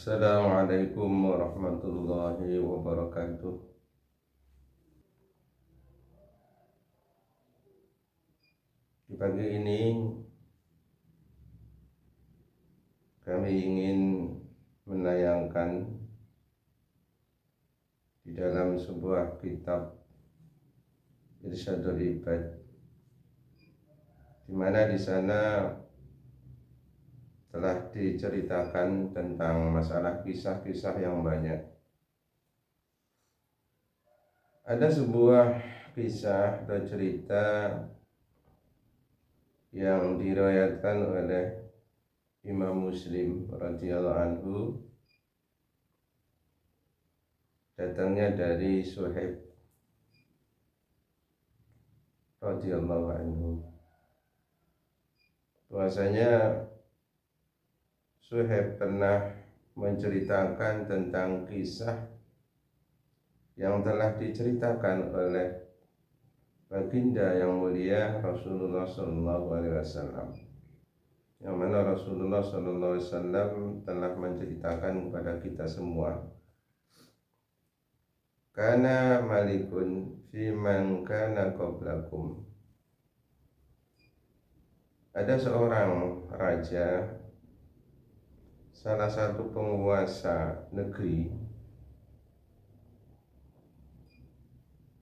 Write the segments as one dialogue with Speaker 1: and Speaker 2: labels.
Speaker 1: Assalamualaikum warahmatullahi wabarakatuh. Di pagi ini kami ingin menayangkan di dalam sebuah kitab Irsyadul Ibad, di mana di sana telah diceritakan tentang masalah kisah-kisah yang banyak. Ada sebuah kisah atau cerita yang diriwayatkan oleh Imam Muslim radhiyallahu anhu, datangnya dari Suhaib radhiyallahu anhu. Bahwasanya Suhaib pernah menceritakan tentang kisah yang telah diceritakan oleh baginda yang mulia Rasulullah SAW, yang mana Rasulullah SAW telah menceritakan kepada kita semua, kana malikun fi man kana qablakum, ada seorang raja, salah satu penguasa negeri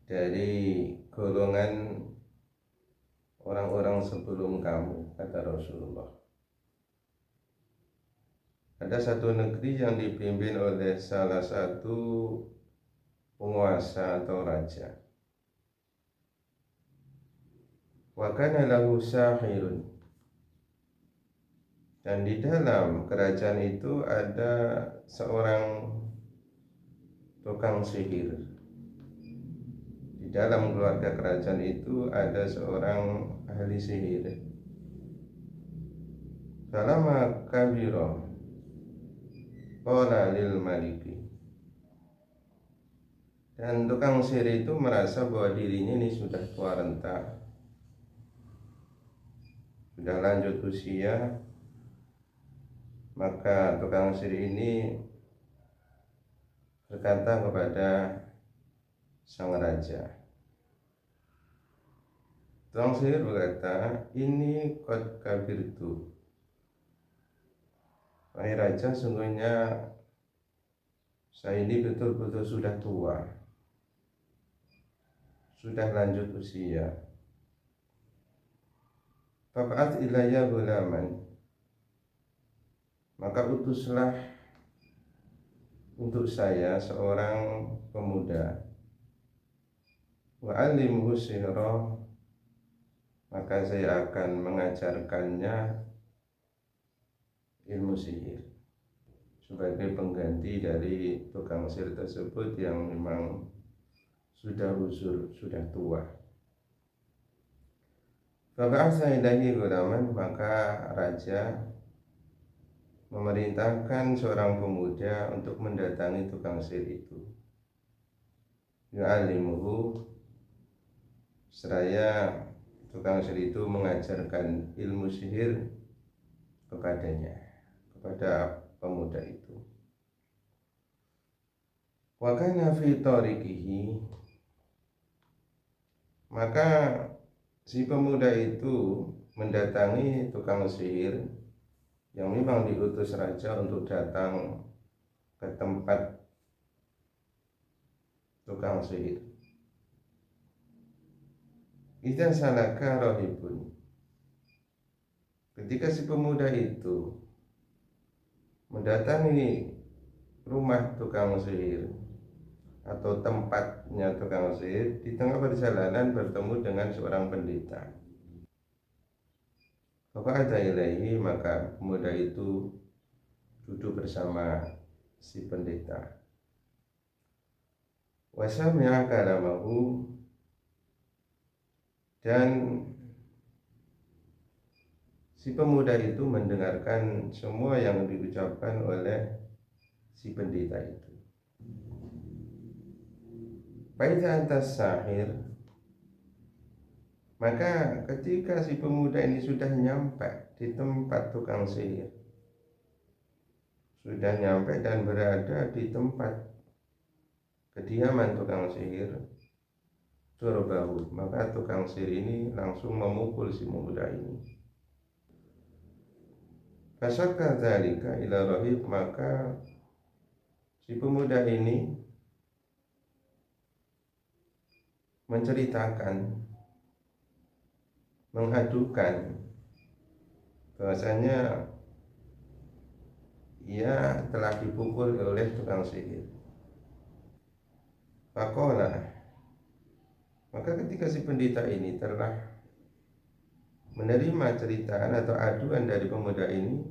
Speaker 1: dari golongan orang-orang sebelum kamu, kata Rasulullah. Ada satu negeri yang dipimpin oleh salah satu penguasa atau raja. Wa kana lahu sahirun, dan di dalam kerajaan itu ada seorang tukang sihir. Di dalam keluarga kerajaan itu ada seorang ahli sihir. Falamma kabira qala lil maliki, dan tukang sihir itu merasa bahwa dirinya ini sudah tua renta, sudah lanjut usia. Maka tukang sihir ini berkata kepada sang raja. Tukang sihir berkata, ini qad kabirtu, wahai raja, sungguhnya saya ini betul-betul sudah tua, sudah lanjut usia. Fab'ath ilayya ghulaman, maka utuslah untuk saya seorang pemuda. Wa'alimhu sihra, maka saya akan mengajarkannya ilmu sihir, sebagai pengganti dari tukang sihir tersebut yang memang sudah uzur, sudah tua. Fab'atha ilaihi ghulaman, maka raja memerintahkan seorang pemuda untuk mendatangi tukang sihir itu. Ya'alimuhu, seraya tukang sihir itu mengajarkan ilmu sihir kepadanya, kepada pemuda itu. Wa kana fi tariqihi, maka si pemuda itu mendatangi tukang sihir yang memang diutus raja untuk datang ke tempat tukang sihir. Idza salaka rahibun, ketika si pemuda itu mendatangi rumah tukang sihir atau tempatnya tukang sihir, di tengah perjalanan bertemu dengan seorang pendeta. Faqa'ada ilaihi, maka pemuda itu duduk bersama si pendeta. Wa sami'a kalamahu, dan si pemuda itu mendengarkan semua yang diucapkan oleh si pendeta itu. Faidza antas sahir, maka ketika si pemuda ini sudah nyampe di tempat tukang sihir, sudah nyampe dan berada di tempat kediaman tukang sihir, Dorobahu, maka tukang sihir ini langsung memukul si pemuda ini. Fasyakka dzalika ila rahib, maka si pemuda ini menceritakan, mengadukan bahwasanya ia telah dipukul oleh tukang sihir. Faqala, maka ketika si pendeta ini telah menerima ceritaan atau aduan dari pemuda ini,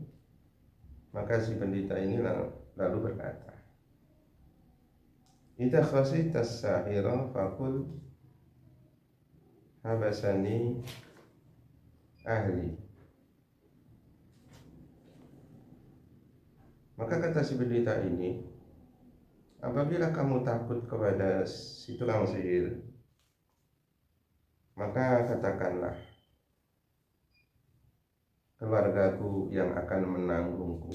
Speaker 1: maka si pendeta ini lalu berkata, "Idza khasita as-sahira faqul habasani ahli." Maka kata si pendeta ini, apabila kamu takut kepada si tukang sihir, maka katakanlah, keluargaku yang akan menanggungku,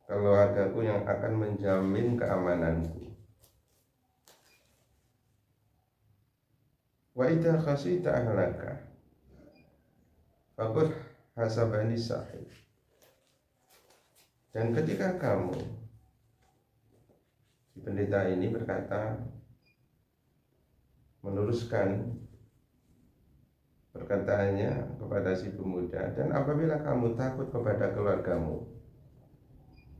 Speaker 1: keluargaku yang akan menjamin keamananku. Wa idza khasita ahlaka faqul hasabani sahib. Dan ketika kamu, si pendeta ini berkata, meluruskan perkataannya kepada si pemuda, dan apabila kamu takut kepada keluargamu,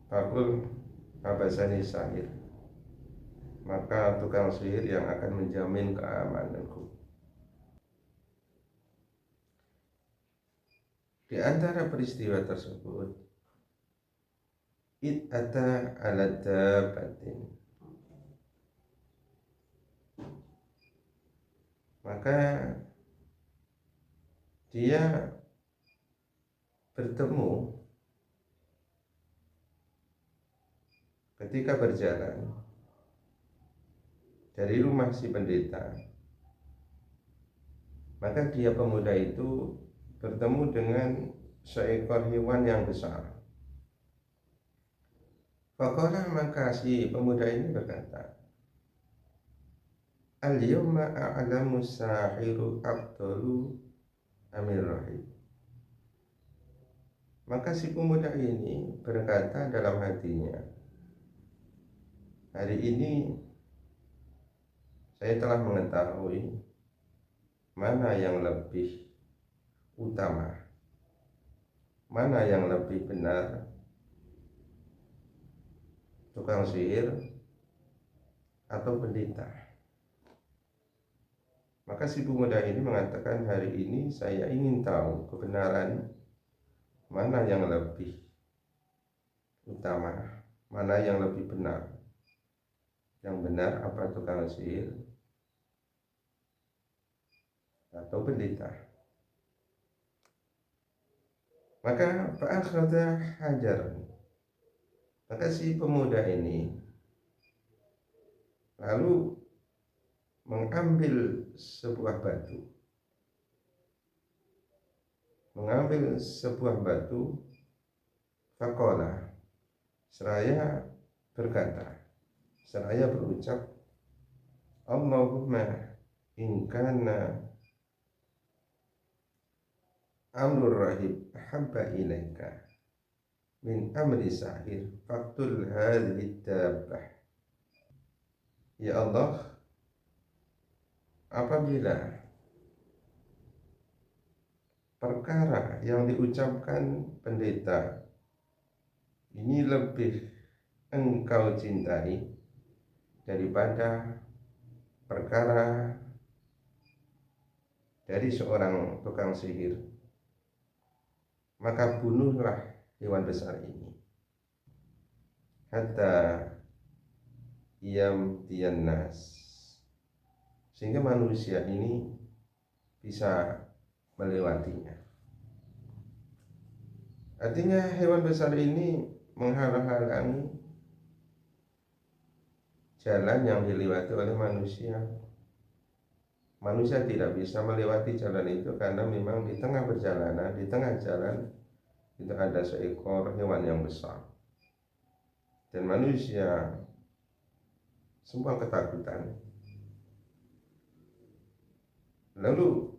Speaker 1: faqul habasani sahir, maka tukang sihir yang akan menjamin keamananku. Di antara peristiwa tersebut, id ata ala dabbatin, maka dia bertemu ketika berjalan dari rumah si pendeta, maka dia pemuda itu bertemu dengan seekor hewan yang besar. Faqala, maka si pemuda ini berkata, "Al-yawma a'lamu sahiru abdalu amir rahib." Maka si pemuda ini berkata dalam hatinya, hari ini saya telah mengetahui mana yang lebih utama, mana yang lebih benar, tukang sihir atau pendeta. Maka si pemuda ini mengatakan, hari ini saya ingin tahu kebenaran mana yang lebih utama, mana yang lebih benar. Yang benar apa tukang sihir atau pendeta? Maka fa'akhadha hajar, maka si pemuda ini lalu mengambil sebuah batu, faqala, seraya berkata, seraya berucap, Allahumma in kana amrul rahib ahabba ilaika min amri sahir faqtul hadhihi dabbah. Ya Allah, apabila perkara yang diucapkan pendeta ini lebih engkau cintai daripada perkara dari seorang tukang sihir, maka bunuhlah hewan besar ini hatta yamtiyan nas, sehingga manusia ini bisa melewatinya. Artinya hewan besar ini menghalang-halangi jalan yang dilewati oleh manusia. Manusia tidak bisa melewati jalan itu karena memang di tengah perjalanan, di tengah jalan itu ada seekor hewan yang besar, dan manusia semua ketakutan. Lalu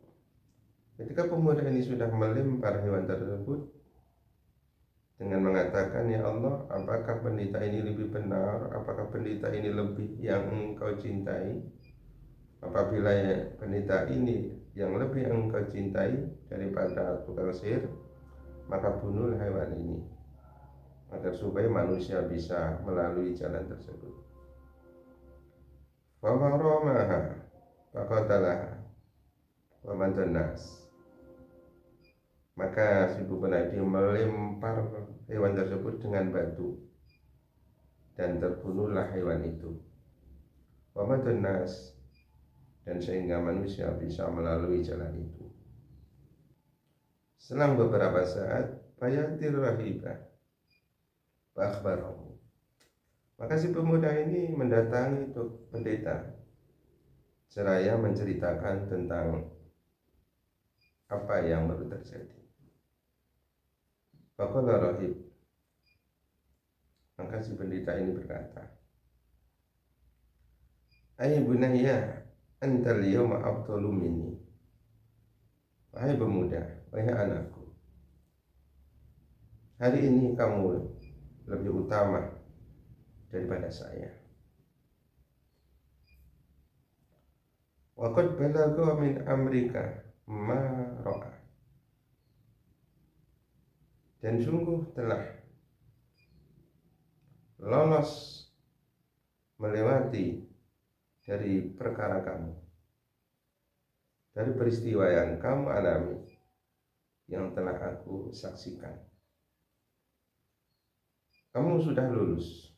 Speaker 1: ketika pemuda ini sudah melempar hewan tersebut dengan mengatakan, "Ya Allah, apakah pendeta ini lebih benar? Apakah pendeta ini lebih yang engkau cintai? Apabila pendeta ini yang lebih engkau cintai daripada tukang sihir, maka bunuhlah hewan ini, agar supaya manusia bisa melalui jalan tersebut." Fawaramaha faqatalaha wa mantanas. Maka si Bunadi melempar hewan tersebut dengan batu, dan terbunuhlah hewan itu. Wa mantanas, dan sehingga manusia bisa melalui jalan itu. Selang beberapa saat, fayatir rahibah akhbarahu. Maka si pemuda ini mendatangi pendeta seraya menceritakan tentang apa yang baru terjadi. Faqala rahib, maka si pendeta ini berkata, "Ai bunayya, antal yawma afdalu minni." Wahai pemuda, wahai anakku, hari ini kamu lebih utama daripada saya. Wa qad balagha min amrika ma ra'a. Dan sungguh telah lolos melewati dari perkara kamu, dari peristiwa yang kamu alami, yang telah aku saksikan. Kamu sudah lulus,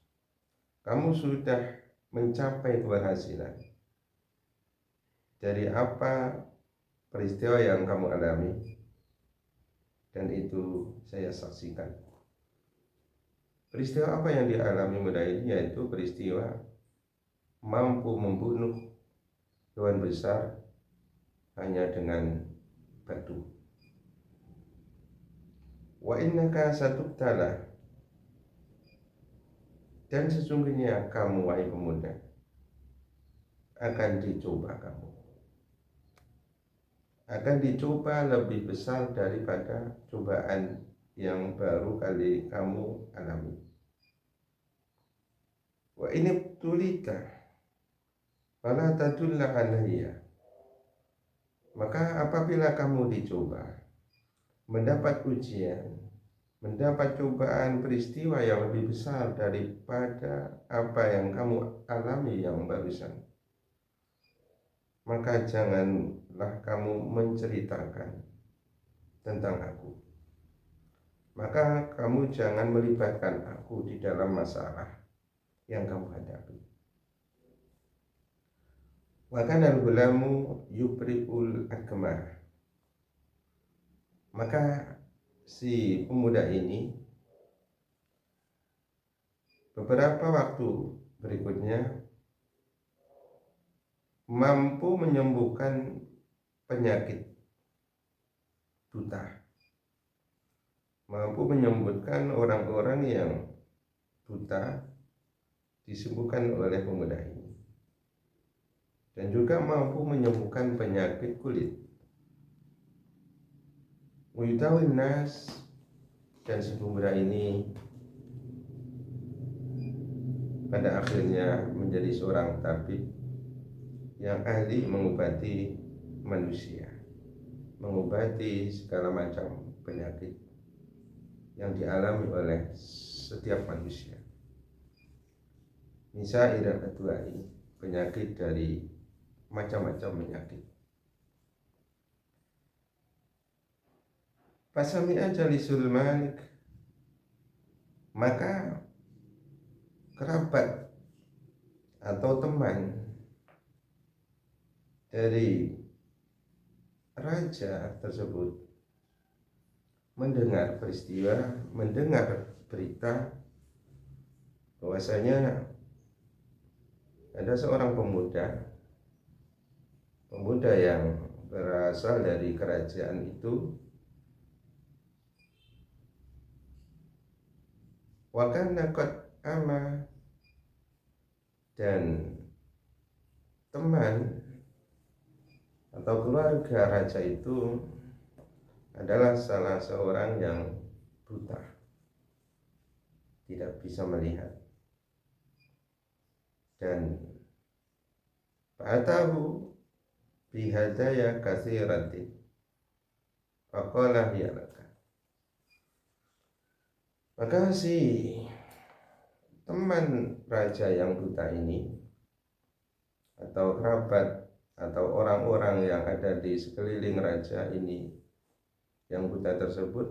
Speaker 1: kamu sudah mencapai keberhasilan dari apa peristiwa yang kamu alami, dan itu saya saksikan. Peristiwa apa yang dialami muda ini? Yaitu peristiwa mampu membunuh hewan besar hanya dengan batu. Wa innaka satubtala, dan sesungguhnya kamu, wahai pemuda, akan dicoba. Kamu akan dicoba lebih besar daripada cobaan yang baru kali kamu alami. Wa ini tulita fala tadulla alayya. Maka apabila kamu dicoba, mendapat ujian, mendapat cobaan peristiwa yang lebih besar daripada apa yang kamu alami yang barusan, maka janganlah kamu menceritakan tentang aku. Maka kamu jangan melibatkan aku di dalam masalah yang kamu hadapi. Wa kana al-ghulamu yubri'ul akmah. Maka si pemuda ini beberapa waktu berikutnya mampu menyembuhkan penyakit buta, mampu menyembuhkan orang-orang yang buta, disembuhkan oleh pemuda ini, dan juga mampu menyembuhkan penyakit kulit. Witawin nas, dan si pemuda ini pada akhirnya menjadi seorang tabib yang ahli mengobati manusia, mengobati segala macam penyakit yang dialami oleh setiap manusia. Misal adwai, penyakit dari macam-macam penyakit. Fasami'a jalisul malik, maka kerabat atau teman dari raja tersebut mendengar peristiwa, mendengar berita bahwasanya ada seorang pemuda yang berasal dari kerajaan itu wa kana qad ama, dan teman atau keluarga raja itu adalah salah seorang yang buta, tidak bisa melihat. Dan fa'atahu bihadaya katsiratin faqala hiya laka. Maka si teman raja yang buta ini atau kerabat atau orang-orang yang ada di sekeliling raja ini yang buta tersebut,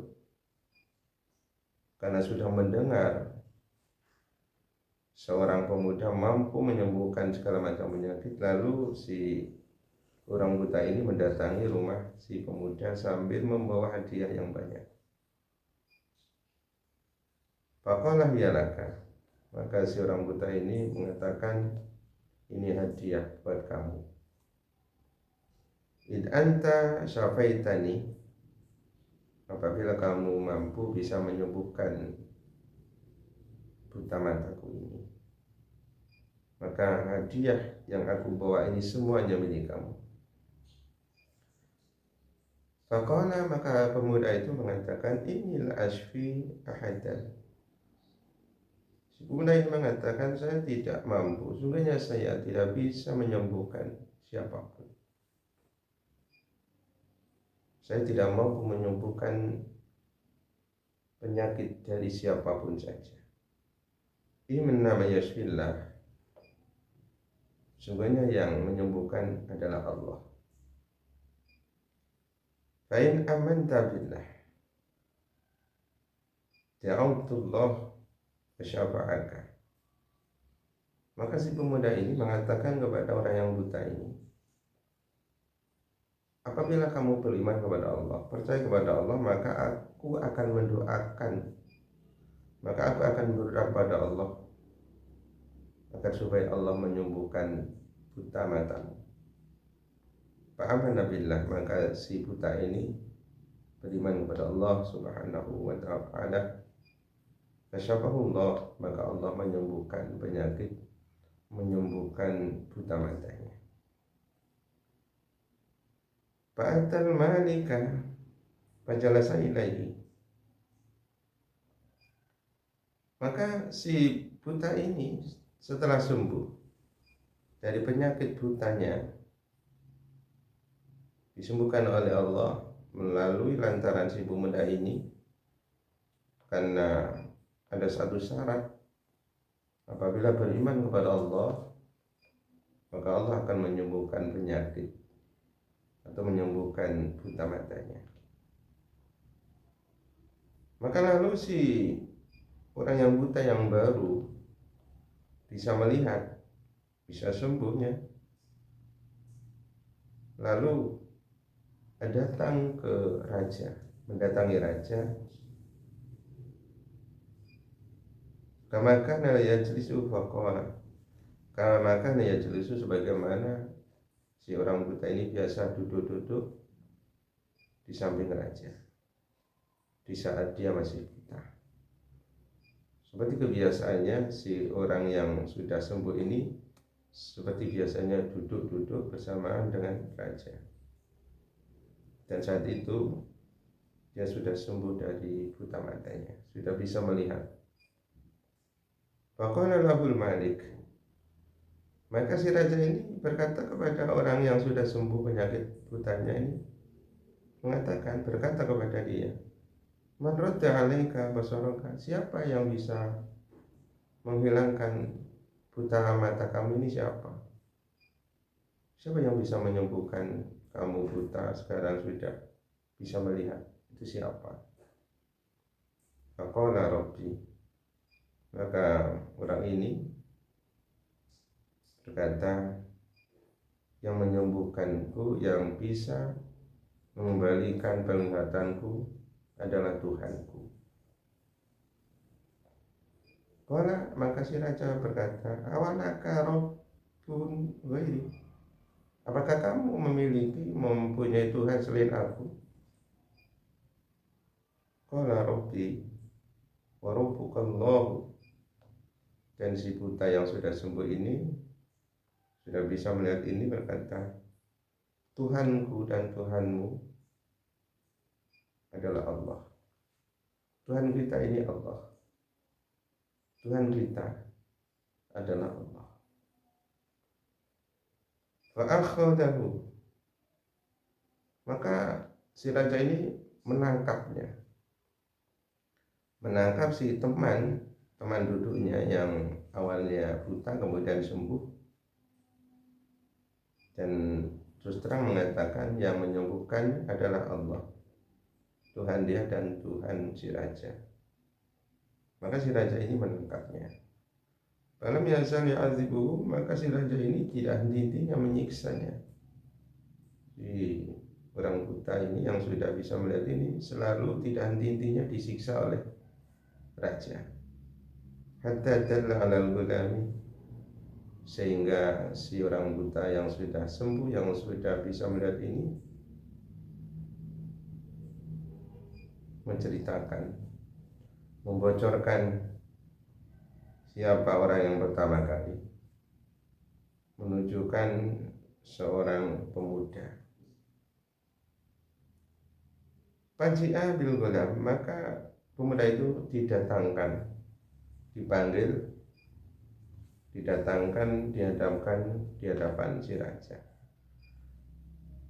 Speaker 1: karena sudah mendengar seorang pemuda mampu menyembuhkan segala macam penyakit, lalu si orang buta ini mendatangi rumah si pemuda sambil membawa hadiah yang banyak. Faqala hiya laka. Maka si orang buta ini mengatakan, ini hadiah buat kamu. In anta syafaitani, apabila kamu mampu bisa menyembuhkan buta mataku ini, maka hadiah yang aku bawa ini semuanya milik kamu. Faqala, maka pemuda itu mengatakan, inil ashfi ahadan. Si pemuda ini mengatakan, saya tidak mampu, sungguhnya saya tidak bisa menyembuhkan siapapun. Saya tidak mampu menyembuhkan penyakit dari siapapun saja. Innama yashfillah, sungguhnya yang menyembuhkan adalah Allah. Fa'in amanta billah da'autullah fasyafa'aka. Maka si pemuda ini mengatakan kepada orang yang buta ini, apabila kamu beriman kepada Allah, percaya kepada Allah, maka aku akan mendoakan, maka aku akan berdoa kepada Allah agar supaya Allah menyembuhkan buta matamu. Fa'amana billah, maka si buta ini beriman kepada Allah subhanahu wa ta'ala. Fasyafahullah, maka Allah menyembuhkan penyakit, menyembuhkan buta matanya. Fa'atal malika fajalasa ilaihi. Maka si buta ini setelah sembuh dari penyakit butanya, disembuhkan oleh Allah melalui lantaran si pemuda ini, karena ada satu syarat, apabila beriman kepada Allah, maka Allah akan menyembuhkan penyakit atau menyembuhkan buta matanya. Maka lalu si orang yang buta yang baru bisa melihat, bisa sembuhnya, lalu datang ke raja, mendatangi raja. Kama kana yajlisu faqala, kama kana yajlisu, sebagaimana si orang buta ini biasa duduk-duduk di samping raja di saat dia masih buta. Seperti kebiasaannya si orang yang sudah sembuh ini, seperti biasanya duduk-duduk bersamaan dengan raja. Dan saat itu dia sudah sembuh dari buta matanya, sudah bisa melihat. Faqala lahul malik, maka si raja ini berkata kepada orang yang sudah sembuh penyakit butanya ini, berkata kepada dia, man radda alaika basaraka, siapa yang bisa menghilangkan buta mata kamu ini, siapa? Siapa yang bisa menyembuhkan kamu buta sekarang sudah bisa melihat, itu siapa? Faqala rabbi, maka orang ini berkata, yang menyembuhkanku, yang bisa mengembalikan penglihatanku adalah Tuhanku. Qala, maka si raja berkata, awalaka rabbun ghairi, apakah kamu mempunyai Tuhan selain aku? Qala rabbi, wa rabbukallahu, dan si buta yang sudah sembuh ini sudah bisa melihat ini berkata, Tuhanku dan Tuhanmu adalah Allah. Tuhan kita ini Allah. Tuhan kita adalah Allah. Fa'akhadahu, maka si raja ini menangkapnya, menangkap si teman duduknya yang awalnya buta kemudian sembuh, dan terus terang mengatakan yang menyembuhkan adalah Allah, Tuhan dia dan Tuhan si raja. Maka si raja ini menangkapnya. Falam yazal yu'adzibuhu, maka si raja ini tidak henti-hentinya menyiksanya. Si orang buta ini yang sudah bisa melihat ini selalu tidak henti-hentinya disiksa oleh raja. Hatta dalla 'alal ghulami, sehingga si orang buta yang sudah sembuh, yang sudah bisa melihat ini menceritakan, membocorkan siapa orang yang pertama kali menunjukkan seorang pemuda. Faji'a bil ghulam, maka pemuda itu didatangkan, dipanggil, didatangkan, dihadapkan di hadapan si raja.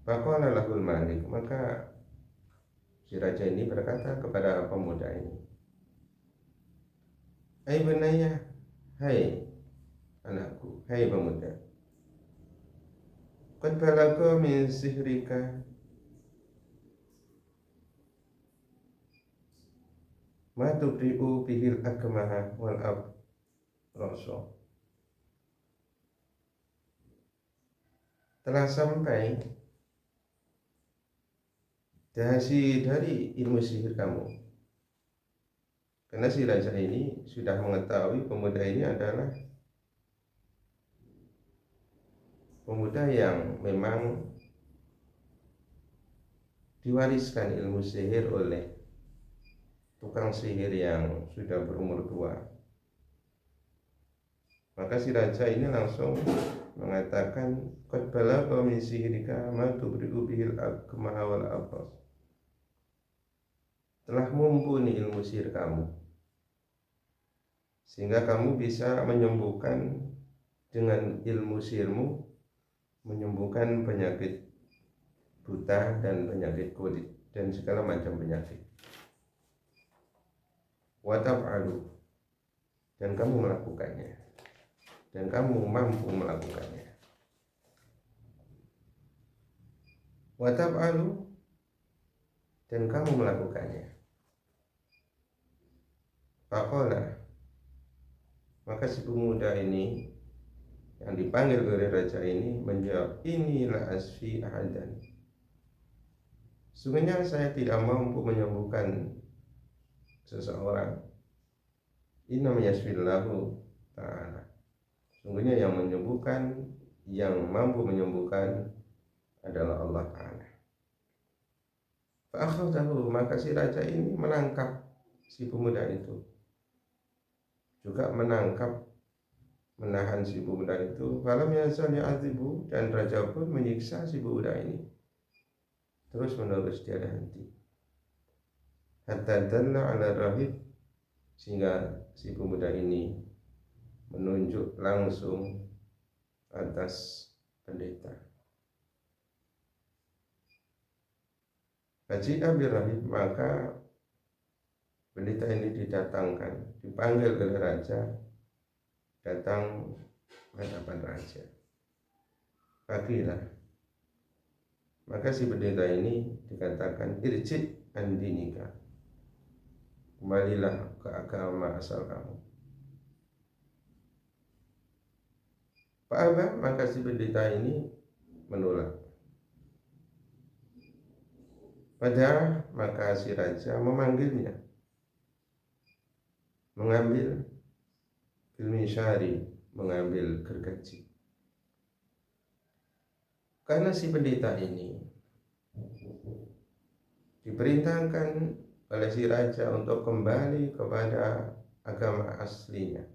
Speaker 1: Faqala lahul malik, maka si raja ini berkata kepada pemuda ini, hai benaya, hai anakku, hai pemuda, qad balagha min sihrika ma tubri'u bihil akmaha wal abrasa. Telah sampai dahsyat dari ilmu sihir kamu. Karena si raja ini sudah mengetahui pemuda ini adalah pemuda yang memang diwariskan ilmu sihir oleh tukang sihir yang sudah berumur tua. Maka si raja ini langsung mengatakan, qad balagha min sihrika ma tubri'u bihil akmaha wal abras. Telah mumpuni ilmu sihir kamu, sehingga kamu bisa menyembuhkan dengan ilmu sihirmu, menyembuhkan penyakit buta dan penyakit kulit dan segala macam penyakit. Wa taf'alu, dan kamu melakukannya, dan kamu mampu melakukannya. Wa taf'alu, dan kamu melakukannya. Faqala, maka si pemuda ini yang dipanggil oleh raja ini menjawab, inilah asfi ahadan, sungguhnya saya tidak mampu menyembuhkan seseorang. Inna yasfillahu ta'ala, sungguhnya yang menyembuhkan, yang mampu menyembuhkan adalah Allah Ta'ala. Fa'akhadahu, maka si raja ini menangkap si pemuda itu, juga menangkap, menahan si pemuda itu. Falam yazal yu'adzibu, dan raja pun menyiksa si pemuda ini terus menerus tiada henti. Hatta dalla 'ala rahib, sehingga si pemuda ini menunjuk langsung atas pendeta. Faji'a birahib, maka pendeta ini didatangkan, dipanggil oleh raja, datang ke hadapan raja. Fakilah, maka si pendeta ini dikatakan, irji' an dinika, kembalilah ke agama asal kamu. Fa'aba, maka si pendeta ini menolak. Pada maka si raja memanggilnya, mengambil filmishari, mengambil gergaji. Karena si pendeta ini diperintahkan oleh si raja untuk kembali kepada agama aslinya,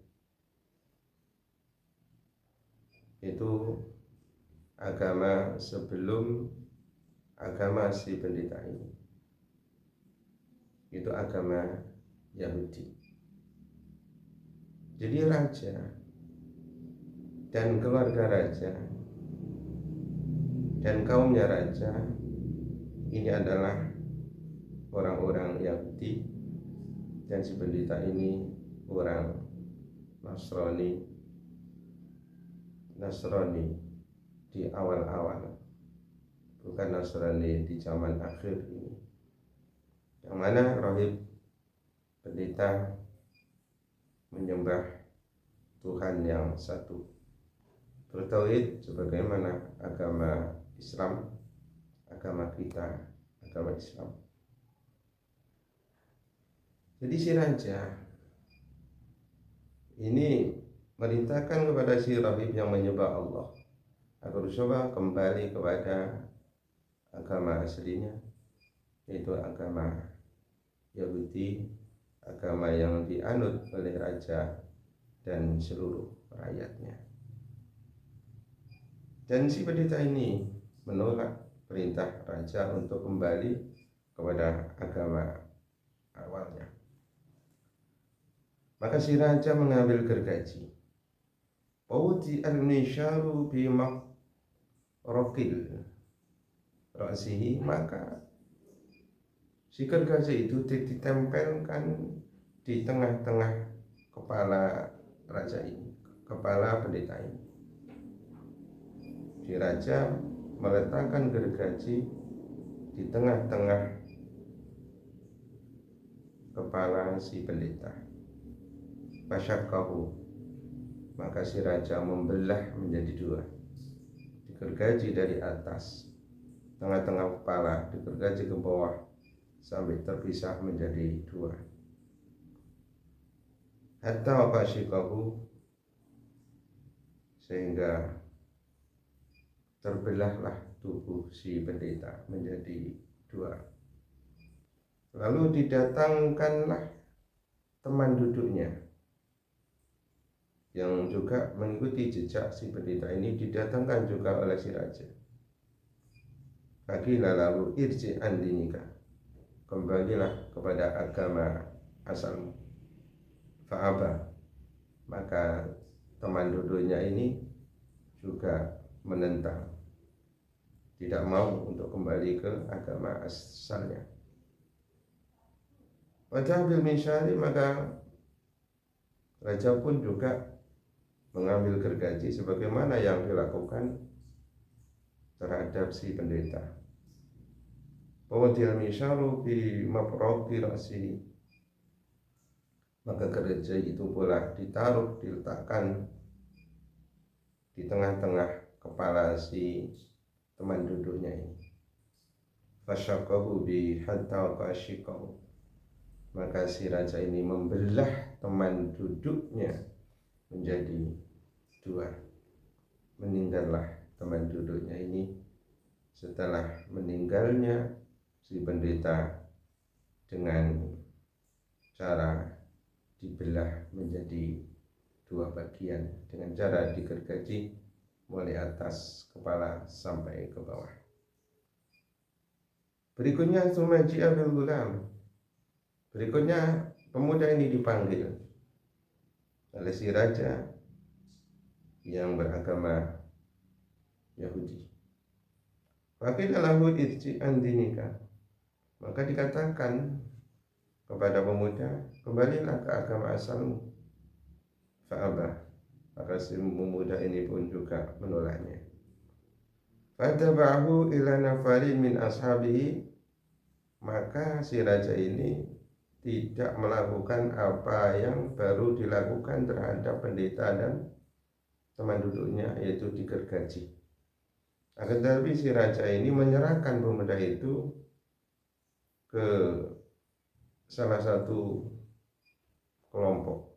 Speaker 1: itu agama sebelum agama si pendeta ini, itu agama Yahudi. Jadi raja dan keluarga raja dan kaumnya raja ini adalah orang-orang Yahudi, dan si pendeta ini orang Nasrani di awal-awal, bukan Nasrani di zaman akhir ini, yang mana rohib pendeta menyembah Tuhan yang satu, bertauhid sebagaimana agama Islam, agama kita, agama Islam. Jadi si raja ini merintahkan kepada si rahib yang menyembah Allah agar coba kembali kepada agama aslinya, yaitu agama Yahudi, agama yang dianut oleh raja dan seluruh rakyatnya. Dan si pendeta ini menolak perintah raja untuk kembali kepada agama awalnya. Maka si raja mengambil gergaji. Wawti al-misharu bi maqraqil ra'sihi, maka si gergaji itu ditempelkan di tengah-tengah kepala raja ini, kepala pendeta ini. Si raja meletakkan gergaji di tengah-tengah kepala si pendeta. Fasyakkahu, maka si raja membelah menjadi dua, digergaji dari atas tengah-tengah kepala, digergaji ke bawah sampai terpisah menjadi dua. Hatta fasyakkahu, sehingga terbelahlah tubuh si pendeta menjadi dua. Lalu didatangkanlah teman duduknya yang juga mengikuti jejak si pendeta ini, didatangkan juga oleh si raja. Bagilah lalu irji an dinika, kembalilah kepada agama asalmu. Fa'aba, maka teman duduknya ini juga menentang, tidak mau untuk kembali ke agama asalnya. Wajah bil minsyari, maka raja pun juga mengambil gergaji sebagaimana yang dilakukan terhadap si pendeta. Wawadil misyaru bi mafroqi ra'sihi, maka gergaji itu pula ditaruh, diletakkan di tengah-tengah kepala si teman duduknya ini. Fasyaqahu bi hatta qashiqahu, maka si raja ini membelah teman duduknya menjadi dua. Meninggallah teman duduknya ini. Setelah meninggalnya si pendeta dengan cara dibelah menjadi dua bagian dengan cara digergaji mulai atas kepala sampai ke bawah. Berikutnya sumaji'a bil gulam, berikutnya pemuda ini dipanggil oleh si raja yang beragama Yahudi. Faqila lahu irji an dinika, maka dikatakan kepada pemuda, kembalilah ke agama asalmu. Fa'abah, maka si pemuda ini pun juga menolaknya. Fataba'ahu ila nafarin min ashabihi, maka si raja ini tidak melakukan apa yang baru dilakukan terhadap pendeta dan teman duduknya, yaitu digergaji. Akan tetapi si raja ini menyerahkan pemuda itu ke salah satu kelompok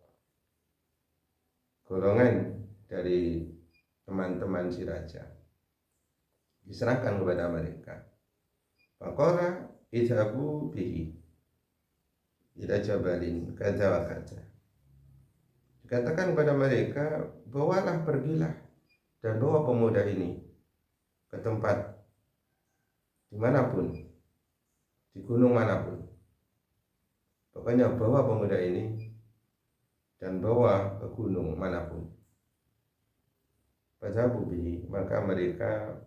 Speaker 1: golongan dari teman-teman si raja, diserahkan kepada mereka. Faqala idhabu bihi, ila jabalin kata wa kata. Dikatakan kepada mereka, bawalah, pergilah dan bawa pemuda ini ke tempat dimanapun, di gunung manapun. Pokoknya bawa pemuda ini dan bawa ke gunung manapun. Pada bubi, maka mereka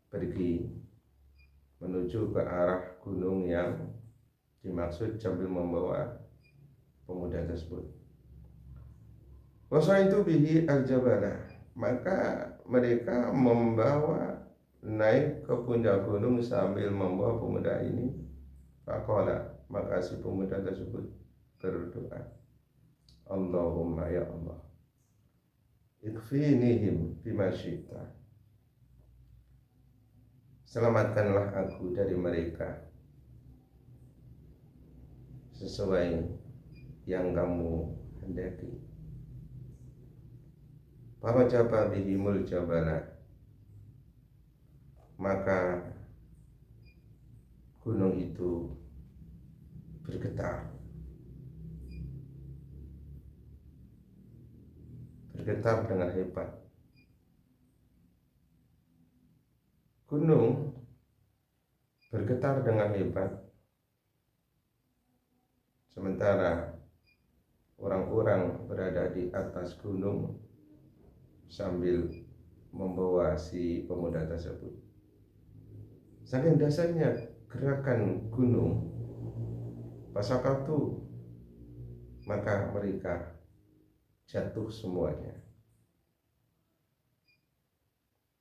Speaker 1: pergi menuju ke arah gunung yang dimaksud sambil membawa pemuda tersebut. Wasaitu bihi al-jabala, maka mereka membawa naik ke puncak gunung sambil membawa pemuda ini. Faqala, maka si pemuda tersebut berdoa, Allahumma ya Allah, ikfinihim bima syi'ta, selamatkanlah aku dari mereka sesuai yang kamu hendaki. Farajaba bihimul jabala, maka gunung itu bergetar dengan hebat. Gunung bergetar dengan hebat, sementara orang-orang berada di atas gunung sambil membawa si pemuda tersebut. Saking dasarnya gerakan gunung, fasaqatu, maka mereka jatuh semuanya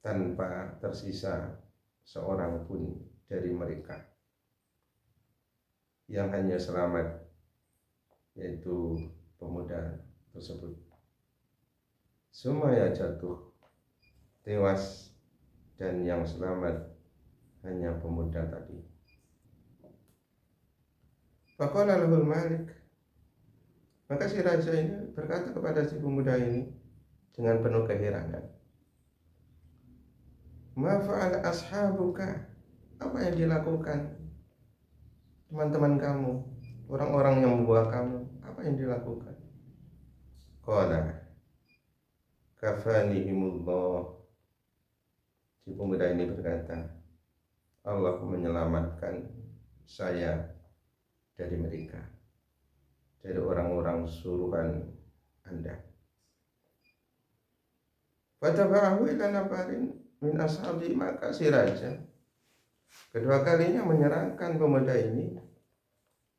Speaker 1: tanpa tersisa seorang pun dari mereka. Yang hanya selamat yaitu pemuda tersebut. Semuanya jatuh, tewas, dan yang selamat hanya pemuda tadi. Faqala lahul malik, maka si raja ini berkata kepada si pemuda ini dengan penuh keheranan, ma fa'ala ashabuka, apa yang dilakukan teman-teman kamu, orang-orang yang membawa kamu, apa yang dilakukan? Qala kafanihimullah, si pemuda ini berkata, Allah menyelamatkan saya dari mereka, dari orang-orang suruhan Anda. Fataba'ahu ila nafarin min ashabi, maka si raja kedua kalinya menyerahkan pemuda ini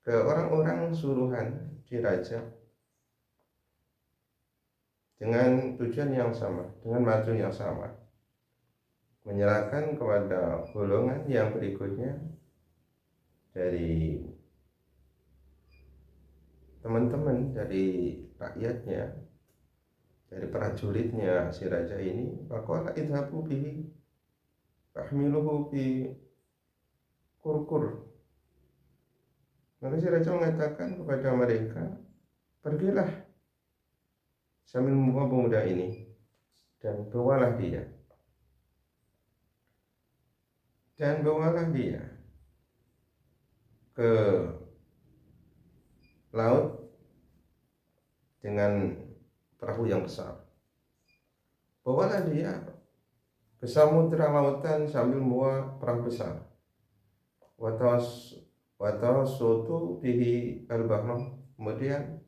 Speaker 1: ke orang-orang suruhan si raja dengan tujuan yang sama, dengan maksud yang sama, menyerahkan kepada golongan yang berikutnya dari teman-teman, dari rakyatnya, dari prajuritnya si raja ini. Faqala idhabu bihi fahmiluhu fi kurkur, maka si raja mengatakan kepada mereka, pergilah sambil membawa pemuda ini dan bawalah dia ke laut dengan perahu yang besar. Bawalah dia ke samudra lautan sambil membawa perahu besar. Watawassutu bihi al-bahr, kemudian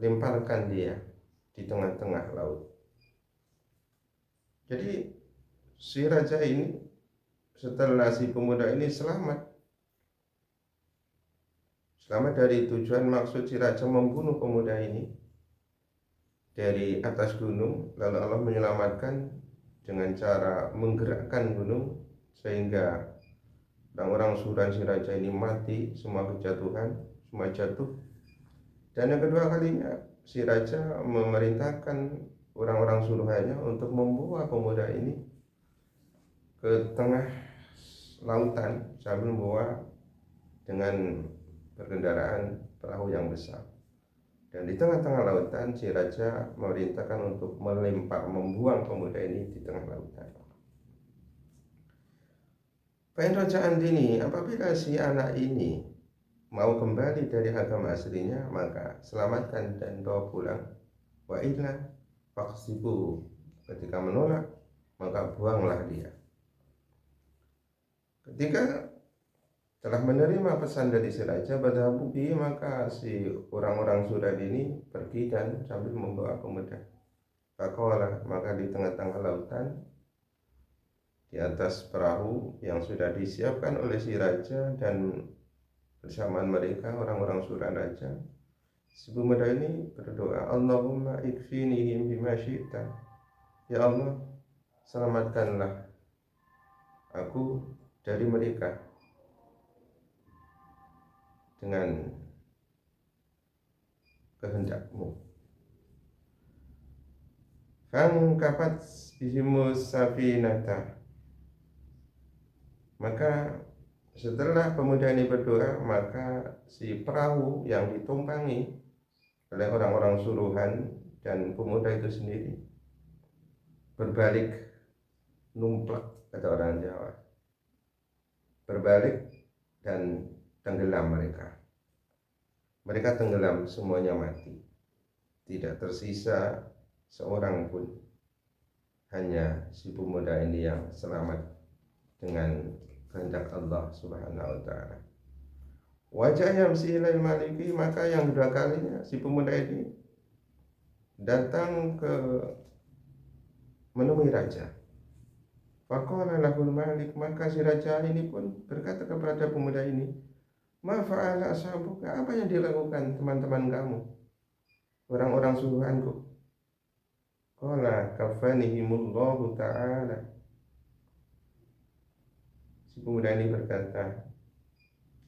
Speaker 1: lemparkan dia di tengah-tengah laut. Jadi si raja ini setelah si pemuda ini selamat dari tujuan maksud si raja membunuh pemuda ini dari atas gunung, lalu Allah menyelamatkan dengan cara menggerakkan gunung sehingga orang-orang suruhan si raja ini mati, semua kejatuhan, semua jatuh. Dan yang kedua kalinya si raja memerintahkan orang-orang suruhannya untuk membawa pemuda ini ke tengah lautan sambil membawa dengan berkendaraan perahu yang besar. Dan di tengah-tengah lautan si raja memerintahkan untuk membuang pemuda ini di tengah lautan. Fa'in raja'an dini, apabila si anak ini mau kembali dari agama aslinya, maka selamatkan dan bawa pulang. Wa illa faqsibu, ketika menolak maka buanglah dia. Ketika telah menerima pesan dari si raja badhabu bihi, maka si orang-orang Sudan ini pergi dan sambil membawa pemuda. Faqala, maka di tengah-tengah lautan, di atas perahu yang sudah disiapkan oleh si raja dan bersamaan mereka orang-orang Sudan raja, si pemuda ini berdoa, Allahumma ikfinihim bima syi'ta, ya Allah, selamatkanlah aku dari mereka dengan kehendakmu. Fangkafat bihimus safinata, maka setelah pemuda ini berdoa, maka si perahu yang ditumpangi oleh orang-orang suruhan dan pemuda itu sendiri berbalik, numplak kata orang Jawa, berbalik dan tenggelam mereka. Mereka tenggelam, semuanya mati. Tidak tersisa seorang pun. Hanya si pemuda ini yang selamat dengan kehendak Allah Subhanahu wa taala. Wajah yang silai maliki, maka yang kedua kalinya si pemuda ini datang ke menemui raja. Faqala lahul malik, maka si raja ini pun berkata kepada pemuda ini, ma fa'ala ashabuka, apa yang dilakukan teman-teman kamu, orang-orang suruhanku? Qala kafanihimullahu ta'ala, si pemuda ini berkata,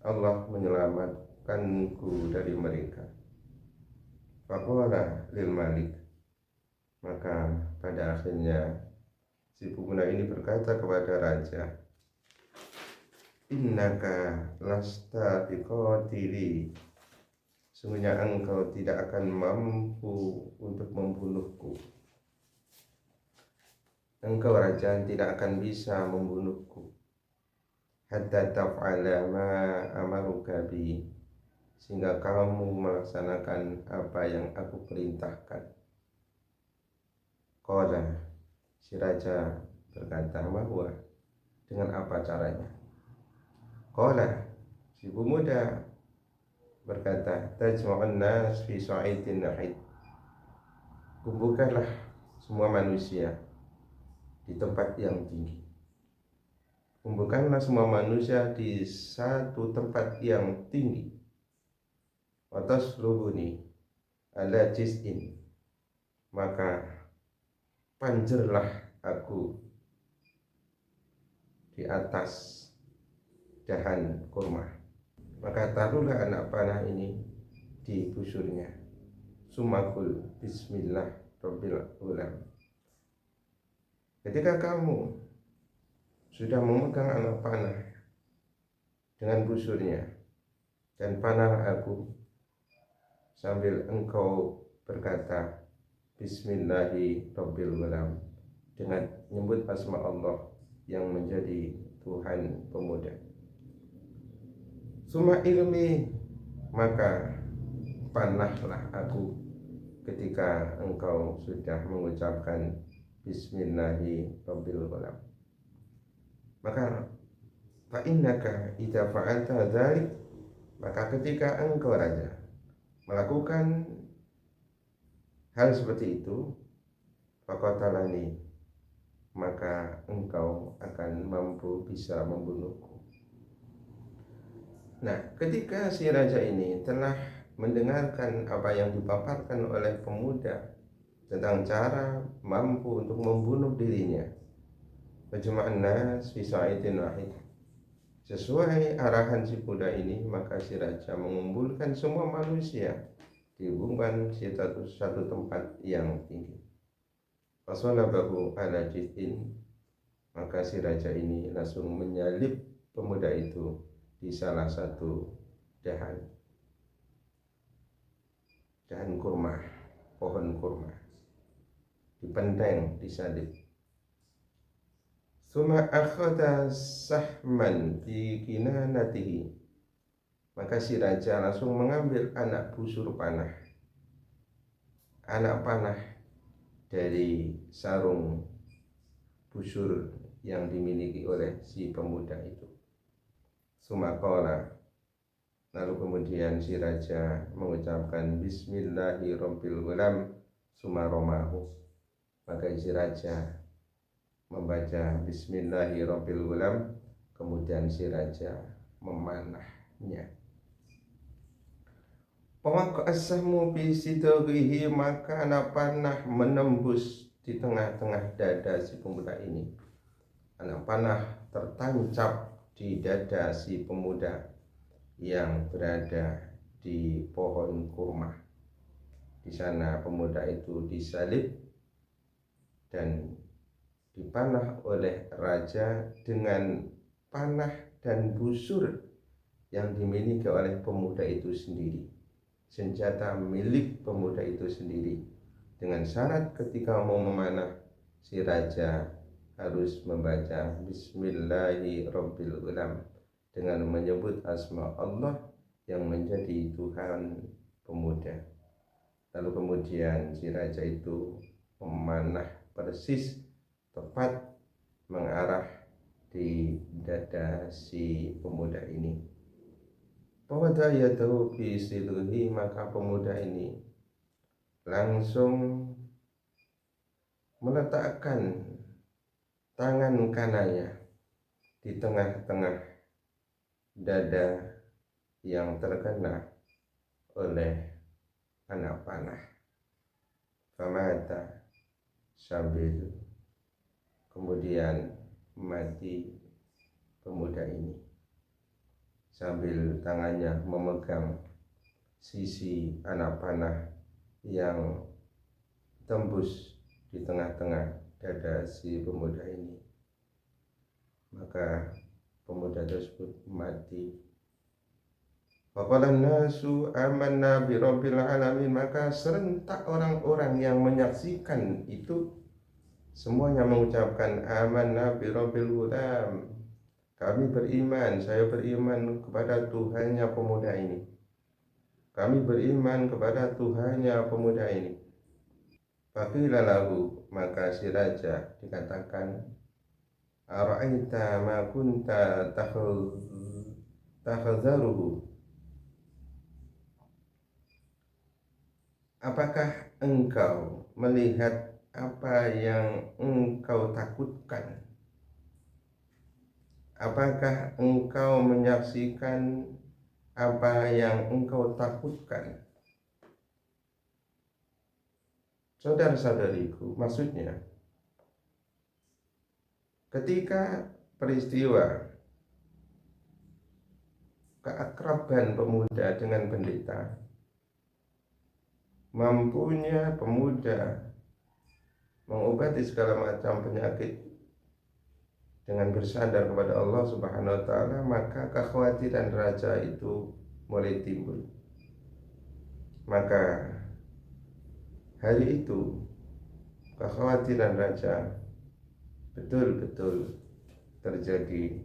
Speaker 1: Allah menyelamatkanku dari mereka. Faqala lil malik, maka pada akhirnya si pemuda ini berkata kepada raja, innaka lasta biqatili, sungguhnya engkau tidak akan mampu untuk membunuhku. Engkau raja tidak akan bisa membunuhku. Hatta taf'ala ma amaruka bi, sehingga kamu melaksanakan apa yang aku perintahkan. Qala, si raja berkata, bahwa dengan apa caranya? Qala, si pemuda berkata, tajma'un nas fi sa'idin nahid, kumpulkanlah semua manusia di tempat yang tinggi. Kumpulkanlah semua manusia di satu tempat yang tinggi. Watas lubuni ala jiz'in, maka panjerlah aku di atas dahan kurma. Maka taruhlah anak panah ini di busurnya. Sumakul bismillah rabbil ulam. Ketika kamu sudah memegang anak panah dengan busurnya, dan panah aku, sambil engkau berkata bismillahi rabbil ulam, dengan menyebut asma Allah yang menjadi Tuhan pemuda. Suma ilmi, maka panahlah aku ketika engkau sudah mengucapkan bismillahi rabbil ulam. Maka fa innaka idza fa'alta dzalik, maka ketika engkau raja melakukan hal seperti itu, faqatalani, maka engkau akan mampu bisa membunuhku. Nah, ketika si raja ini telah mendengarkan apa yang dipaparkan oleh pemuda tentang cara mampu untuk membunuh dirinya, Fajma'an nas fi sa'idin wahid, sesuai arahan si pemuda ini, maka si raja mengumpulkan semua manusia dihubungkan di satu tempat yang tinggi. Fasalabahu ala jiz'in, maka si raja ini langsung menyalip pemuda itu di salah satu dahan kurma, pohon kurma, dipenteng, disalib. Suma akhadha sahman fi kinanatihi, Maka si raja langsung mengambil anak busur panah, anak panah dari sarung busur yang dimiliki oleh si pemuda itu. Sumakola, lalu kemudian si raja mengucapkan Bismillahirrahmanirrahim sumaromahu. Maka si raja membaca Bismillahirrahmanirrahim, kemudian si raja memanahnya. Pawaqasamu fi sidrihi, maka anak panah menembus di tengah-tengah dada si pemuda ini. Anak panah tertancap di dada si pemuda yang berada di pohon kurma. Di sana pemuda itu disalib dan dipanah oleh raja dengan panah dan busur yang dimiliki oleh pemuda itu sendiri, senjata milik pemuda itu sendiri. Dengan syarat ketika mau memanah, si raja harus membaca Bismillahirrahmanirrahim dengan menyebut asma Allah yang menjadi Tuhan pemuda. Lalu kemudian si raja itu memanah persis tepat mengarah di dada si pemuda ini. Pada yadahu fi sidrihi, maka pemuda ini langsung meletakkan tangan kanannya di tengah-tengah dada yang terkena oleh anak panah. Famata, sambil kemudian mati pemuda ini sambil tangannya memegang sisi anak panah yang tembus di tengah-tengah dada si pemuda ini. Maka pemuda tersebut mati. Faqalan nasu amanna bi rabbil alamin, maka serentak orang-orang yang menyaksikan itu semuanya mengucapkan amanna bi rabbil ghulam, kami beriman, saya beriman kepada Tuhannya pemuda ini. Kami beriman kepada Tuhannya pemuda ini. Faqila lahu, maka si raja dikatakan, ara'aita ma kunta takhadharuhu, apakah engkau melihat apa yang engkau takutkan? Apakah engkau menyaksikan apa yang engkau takutkan? Saudara-saudariku, maksudnya ketika peristiwa keakraban pemuda dengan pendeta, mampunya pemuda mengobati segala macam penyakit dengan bersandar kepada Allah Subhanahu wa taala, maka kekhawatiran raja itu mulai timbul. Maka hari itu kekhawatiran raja betul-betul terjadi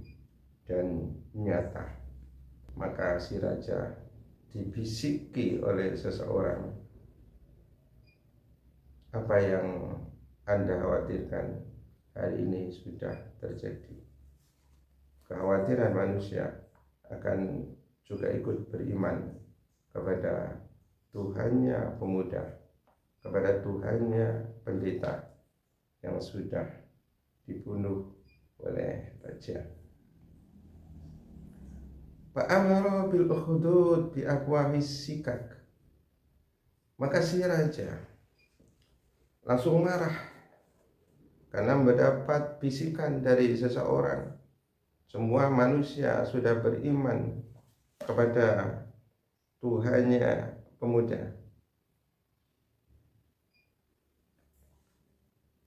Speaker 1: dan nyata. Maka si raja dibisiki oleh seseorang, apa yang Anda khawatirkan hari ini sudah terjadi. Kekhawatiran manusia akan juga ikut beriman kepada Tuhannya pemuda, kepada Tuhannya pendeta yang sudah dibunuh oleh raja. Fa'amara bil ukhdud bi afwahis sikak, maka si raja langsung marah karena mendapat bisikan dari seseorang. Semua manusia sudah beriman kepada Tuhannya pemuda.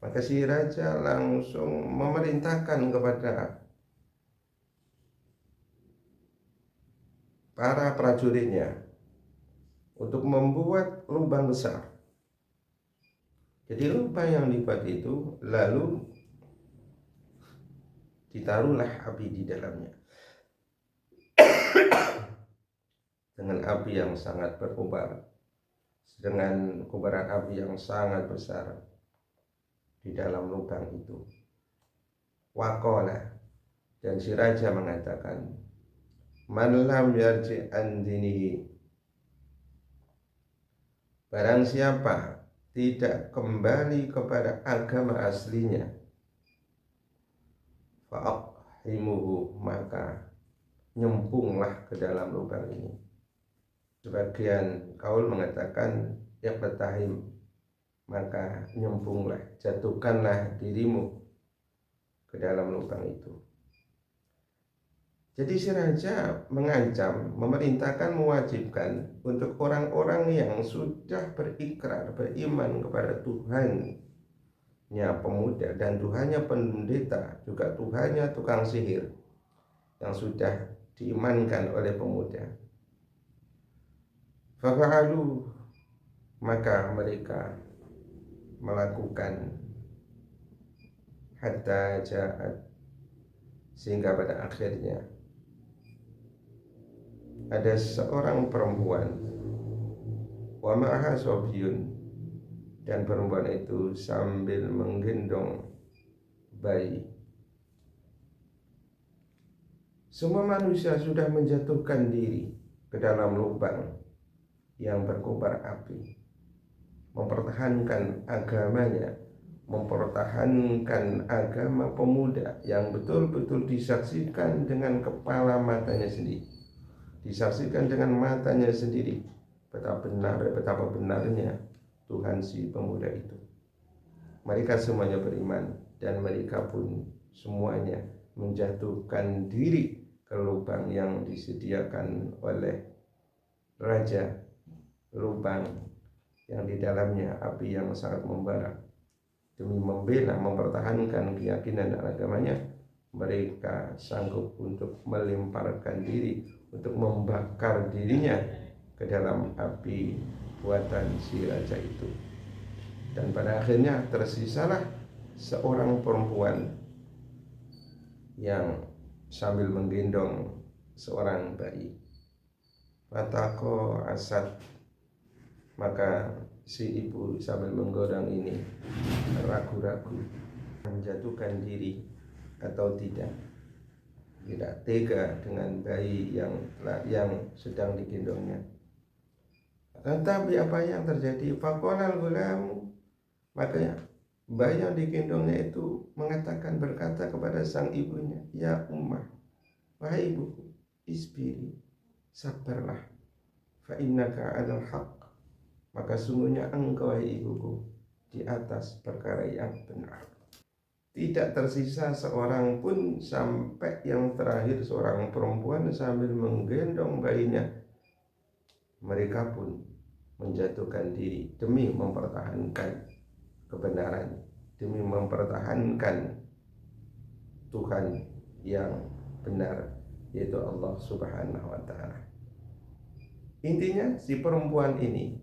Speaker 1: Maka si raja langsung memerintahkan kepada para prajuritnya untuk membuat lubang besar. Jadi lubang yang dibuat itu lalu ditaruhlah api di dalamnya. dengan api yang sangat berkobar, dengan kobaran api yang sangat besar di dalam lubang itu. Waqala, dan si raja mengatakan, man lam yarji an dinihi, barang siapa tidak kembali kepada agama aslinya, fa'aqhimuhu, maka nyempunglah ke dalam lubang ini. Sebagian kaul mengatakan iqtahim, maka nyempunglah, jatuhkanlah dirimu ke dalam lubang itu. Jadi si raja mengancam, memerintahkan, mewajibkan untuk orang-orang yang sudah berikrar, beriman kepada Tuhannya pemuda dan Tuhannya pendeta, juga Tuhannya tukang sihir, yang sudah diimankan oleh pemuda. Fafa'alu, maka mereka melakukan hatta ja'at, sehingga pada akhirnya ada seorang perempuan, wa ma'aha sobyun, dan perempuan itu sambil menggendong bayi. Semua manusia sudah menjatuhkan diri ke dalam lubang yang berkobar api, mempertahankan agamanya, mempertahankan agama pemuda yang betul-betul disaksikan dengan kepala matanya sendiri, disaksikan dengan matanya sendiri betapa benarnya Tuhan si pemuda itu. Mereka semuanya beriman dan mereka pun semuanya menjatuhkan diri ke lubang yang disediakan oleh raja, lubang yang di dalamnya api yang sangat membara. Demi membela, mempertahankan keyakinan dan agamanya, mereka sanggup untuk melemparkan diri, untuk membakar dirinya ke dalam api buatan si raja itu. Dan pada akhirnya tersisalah seorang perempuan yang sambil menggendong seorang bayi. Fatako asad, maka si ibu sambil menggendong ini ragu-ragu menjatuhkan diri atau tidak tega dengan bayi yang sedang digendongnya. Tetapi apa yang terjadi? Faqalal gulamu, maka bayi yang digendongnya itu berkata kepada sang ibunya, ya ummah, wahai ibuku, isbiri, sabarlah, fa innaka 'alal haqq, maka sungguhnya engkau, wahai ibuku, di atas perkara yang benar. Tidak tersisa seorang pun sampai yang terakhir seorang perempuan sambil menggendong bayinya. Mereka pun menjatuhkan diri demi mempertahankan kebenaran, demi mempertahankan Tuhan yang benar, yaitu Allah Subhanahu wa ta'ala. Intinya si perempuan ini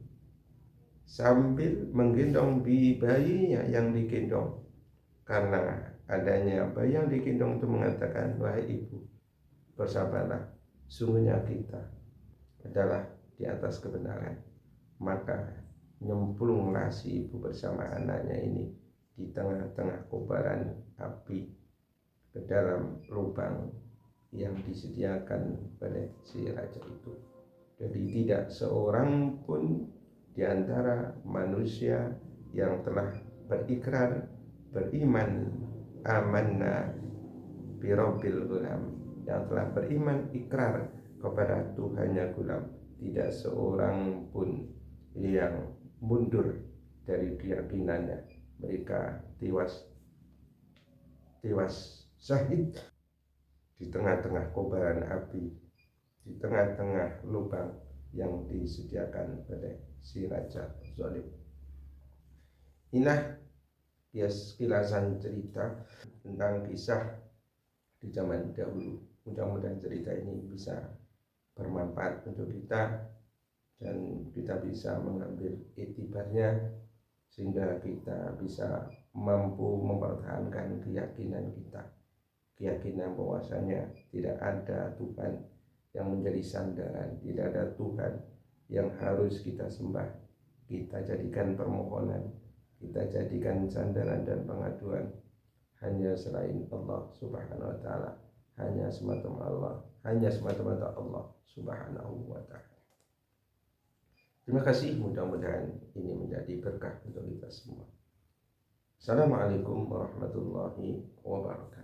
Speaker 1: sambil menggendong bayinya yang digendong, karena adanya bayi yang digendong itu mengatakan, wahai ibu, bersabarlah, sungguhnya kita adalah di atas kebenaran. Maka nyemplunglah si ibu bersama anaknya ini di tengah-tengah kobaran api ke dalam lubang yang disediakan oleh si raja itu. Jadi tidak seorang pun di antara manusia yang telah berikrar, beriman, amanna birabbil gulam, yang telah beriman, ikrar kepada Tuhannya gulam, tidak seorang pun yang mundur dari keyakinannya. Mereka tewas syahid di tengah-tengah kobaran api, di tengah-tengah lubang yang disediakan oleh si raja zalim. Inilah ya sekilasan cerita tentang kisah di zaman dahulu. Mudah-mudahan cerita ini bisa bermanfaat untuk kita dan kita bisa mengambil iktibarnya, sehingga kita bisa mampu mempertahankan keyakinan kita, keyakinan bahwasanya tidak ada Tuhan yang menjadi sandaran, tidak ada Tuhan yang harus kita sembah, kita jadikan permohonan, kita jadikan sandaran dan pengaduan hanya selain Allah Subhanahu wa taala, hanya semata-mata Allah Subhanahu wa taala. Terima kasih, mudah-mudahan ini menjadi berkah untuk kita semua. Assalamualaikum warahmatullahi wabarakatuh.